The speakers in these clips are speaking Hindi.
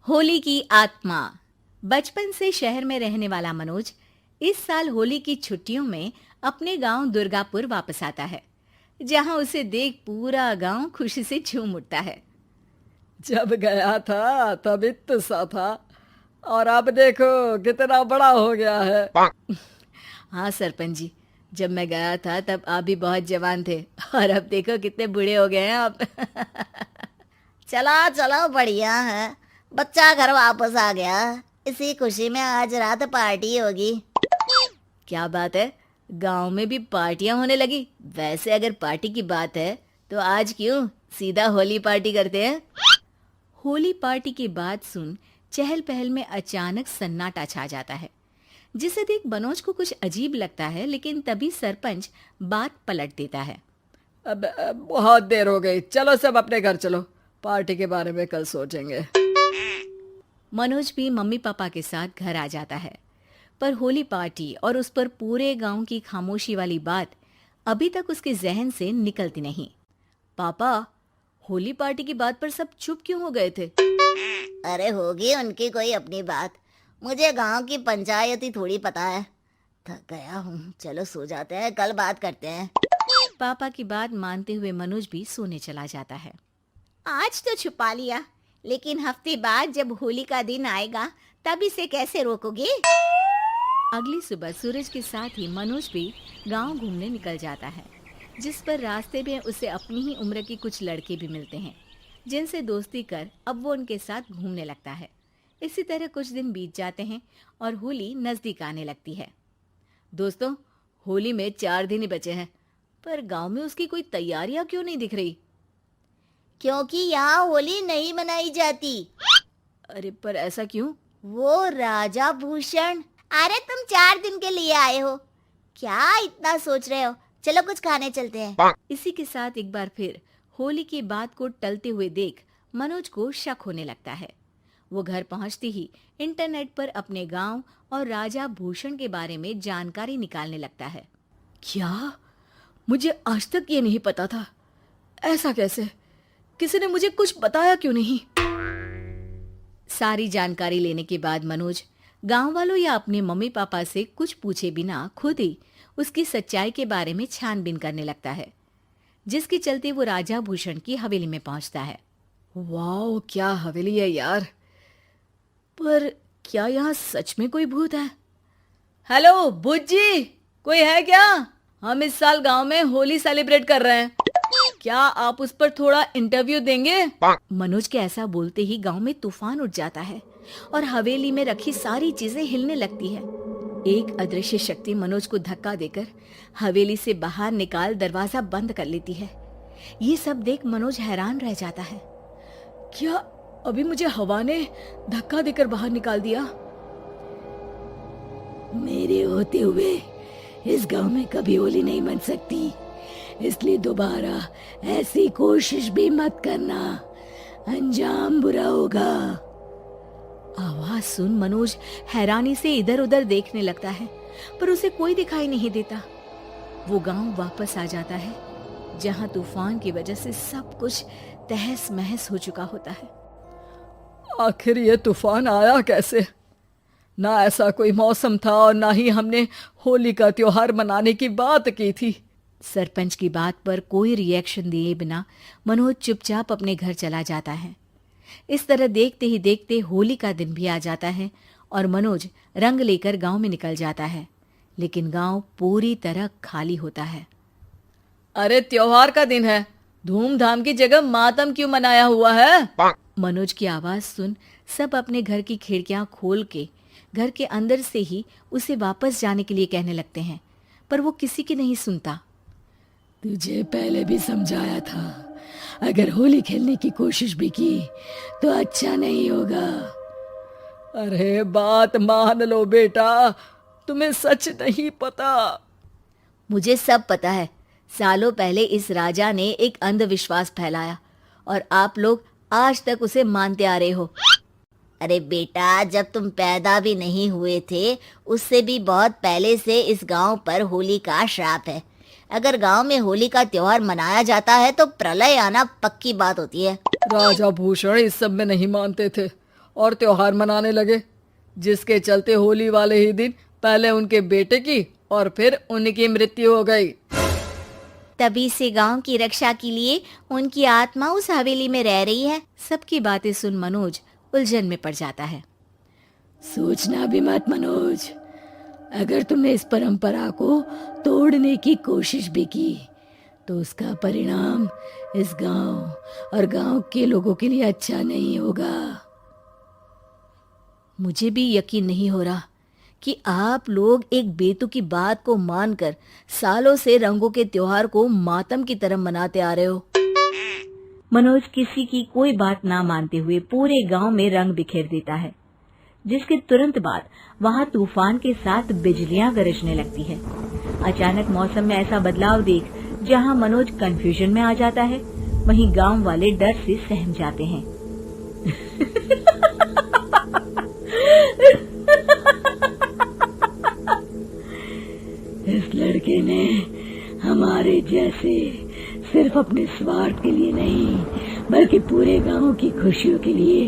होली की आत्मा। बचपन से शहर में रहने वाला मनोज इस साल होली की छुट्टियों में अपने गांव दुर्गापुर वापस आता है, जहां उसे देख पूरा गांव खुशी से झूम उठता है। जब गया था तब इतना सा था और अब देखो कितना बड़ा हो गया है। हाँ सरपंच जी, जब मैं गया था तब आप भी बहुत जवान थे और अब देखो कितने बूढ़े हो गए हैं आप। चला चलो बढ़िया है। बच्चा घर वापस आ गया। इसी खुशी में आज रात पार्टी होगी। क्या बात है, गांव में भी पार्टियां होने लगी। वैसे अगर पार्टी की बात है तो आज क्यों सीधा होली पार्टी करते हैं। होली पार्टी की बात सुन चहल पहल में अचानक सन्नाटा छा जाता है, जिसे देख मनोज को कुछ अजीब लगता है, लेकिन तभी सरपंच बात पलट देता है। अब बहुत देर हो गई, चलो सब अपने घर चलो, पार्टी के बारे में कल सोचेंगे। मनोज भी मम्मी पापा के साथ घर आ जाता है, पर होली पार्टी और उस पर पूरे गांव की खामोशी वाली बात अभी तक उसके जहन से निकलती नहीं। पापा, होली पार्टी की बात पर सब चुप क्यों हो गए थे? अरे होगी उनकी कोई अपनी बात। मुझे गांव की पंचायत ही थोड़ी पता है। थक गया हूँ, चलो सो जाते हैं, कल बात करते हैं। पापा की बात मानते हुए मनोज भी सोने चला जाता है। आज तो छुपा लिया, लेकिन हफ्ते बाद जब होली का दिन आएगा तब इसे कैसे रोकोगे? अगली सुबह सूरज के साथ ही मनोज भी गांव घूमने निकल जाता है, जिस पर रास्ते में उसे अपनी ही उम्र के कुछ लड़के भी मिलते हैं, जिनसे दोस्ती कर अब वो उनके साथ घूमने लगता है। इसी तरह कुछ दिन बीत जाते हैं और होली नजदीक आने लगती है। दोस्तों, होली में 4 दिन ही बचे हैं, पर गांव में उसकी कोई तैयारियां क्यों नहीं दिख रही? क्योंकि यहाँ होली नहीं मनाई जाती। अरे पर ऐसा क्यों? वो राजा भूषण। अरे तुम 4 दिन के लिए आए हो, क्या इतना सोच रहे हो? चलो कुछ खाने चलते हैं। इसी के साथ एक बार फिर होली की बात को टलते हुए देख मनोज को शक होने लगता है। वो घर पहुंचते ही इंटरनेट पर अपने गांव और राजा भूषण के बारे में जानकारी निकालने लगता है। क्या? मुझे आज तक ये नहीं पता था। ऐसा कैसे? किसी ने मुझे कुछ बताया क्यों नहीं? सारी जानकारी लेने के बाद मनोज गांव वालों या अपने मम्मी पापा से कुछ पूछे बिना खुद ही उसकी सच्चाई के बारे में छानबीन करने लगता है, जिसके चलते वो राजा भूषण की हवेली में पहुंचता है। वाह, क्या हवेली है यार। पर क्या यहाँ सच में कोई भूत है? हेलो भूत जी, कोई है क्या? हम इस साल गांव में होली सेलिब्रेट कर रहे हैं, क्या आप उस पर थोड़ा इंटरव्यू देंगे? मनोज के ऐसा बोलते ही गांव में तूफान उठ जाता है और हवेली में रखी सारी चीजें हिलने लगती है। एक अदृश्य शक्ति मनोज को धक्का देकर हवेली से बाहर निकाल दरवाजा बंद कर लेती है। ये सब देख मनोज हैरान रह जाता है। क्या अभी मुझे हवा ने धक्का देकर बाहर निकाल दिया? मेरे होते हुए इस गांव में कभी होली नहीं मन सकती, इसलिए दोबारा ऐसी कोशिश भी मत करना, अंजाम बुरा होगा। आवाज सुन मनोज हैरानी से इधर उधर देखने लगता है, पर उसे कोई दिखाई नहीं देता। वो गांव वापस आ जाता है, जहां तूफान की वजह से सब कुछ तहस महस हो चुका होता है। आखिर ये तूफान आया कैसे? ना ऐसा कोई मौसम था और ना ही हमने होली का त्योहार मनाने की बात की थी। सरपंच की बात पर कोई रिएक्शन दिए बिना मनोज चुपचाप अपने घर चला जाता है। इस तरह देखते ही देखते होली का दिन भी आ जाता है और मनोज रंग लेकर गांव में निकल जाता है, लेकिन गांव पूरी तरह खाली होता है। अरे त्योहार का दिन है, धूमधाम की जगह मातम क्यों मनाया हुआ है? मनोज की आवाज सुन सब अपने घर की खिड़कियां खोल के घर के अंदर से ही उसे वापस जाने के लिए कहने लगते हैं, पर वो किसी की नहीं सुनता। तुझे पहले भी समझाया था, अगर होली खेलने की कोशिश भी की तो अच्छा नहीं होगा। अरे बात मान लो बेटा, तुम्हें सच नहीं पता। मुझे सब पता है। सालों पहले इस राजा ने एक अंधविश्वास फैलाया और आप लोग आज तक उसे मानते आ रहे हो। अरे बेटा, जब तुम पैदा भी नहीं हुए थे उससे भी बहुत पहले से इस गांव पर होली का श्राप है। अगर गांव में होली का त्योहार मनाया जाता है तो प्रलय आना पक्की बात होती है। राजा भूषण इस सब में नहीं मानते थे और त्योहार मनाने लगे, जिसके चलते होली वाले ही दिन पहले उनके बेटे की और फिर उनकी मृत्यु हो गई। तभी से गांव की रक्षा के लिए उनकी आत्मा उस हवेली में रह रही है। सबकी बातें सुन मनोज उलझन में पड़ जाता है। सोचना भी मत मनोज, अगर तुमने इस परंपरा को तोड़ने की कोशिश भी की तो उसका परिणाम इस गांव और गांव के लोगों के लिए अच्छा नहीं होगा। मुझे भी यकीन नहीं हो रहा कि आप लोग एक बेतुकी बात को मानकर सालों से रंगों के त्योहार को मातम की तरह मनाते आ रहे हो। मनोज किसी की कोई बात ना मानते हुए पूरे गांव में रंग बिखेर देता है, जिसके तुरंत बाद वहां तूफान के साथ बिजलियां गरजने लगती है। अचानक मौसम में ऐसा बदलाव देख जहां मनोज कंफ्यूजन में आ जाता है, वहीं गांव वाले डर से सहम जाते हैं। इस लड़के ने हमारे जैसे सिर्फ अपने स्वार्थ के लिए नहीं बल्कि पूरे गांव की खुशियों के लिए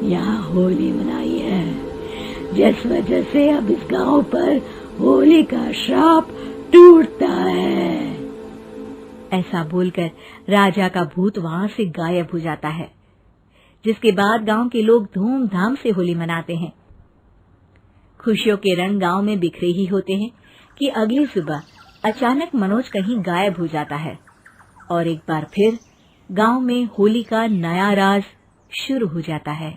यहाँ होली मनाई है, जिस वजह से अब इस गांव पर होली का श्राप टूटता है। ऐसा बोलकर राजा का भूत वहां से गायब हो जाता है, जिसके बाद गांव के लोग धूमधाम से होली मनाते हैं। खुशियों के रंग गांव में बिखरे ही होते हैं कि अगली सुबह अचानक मनोज कहीं गायब हो जाता है और एक बार फिर गांव में होली का नया राज शुरू हो जाता है।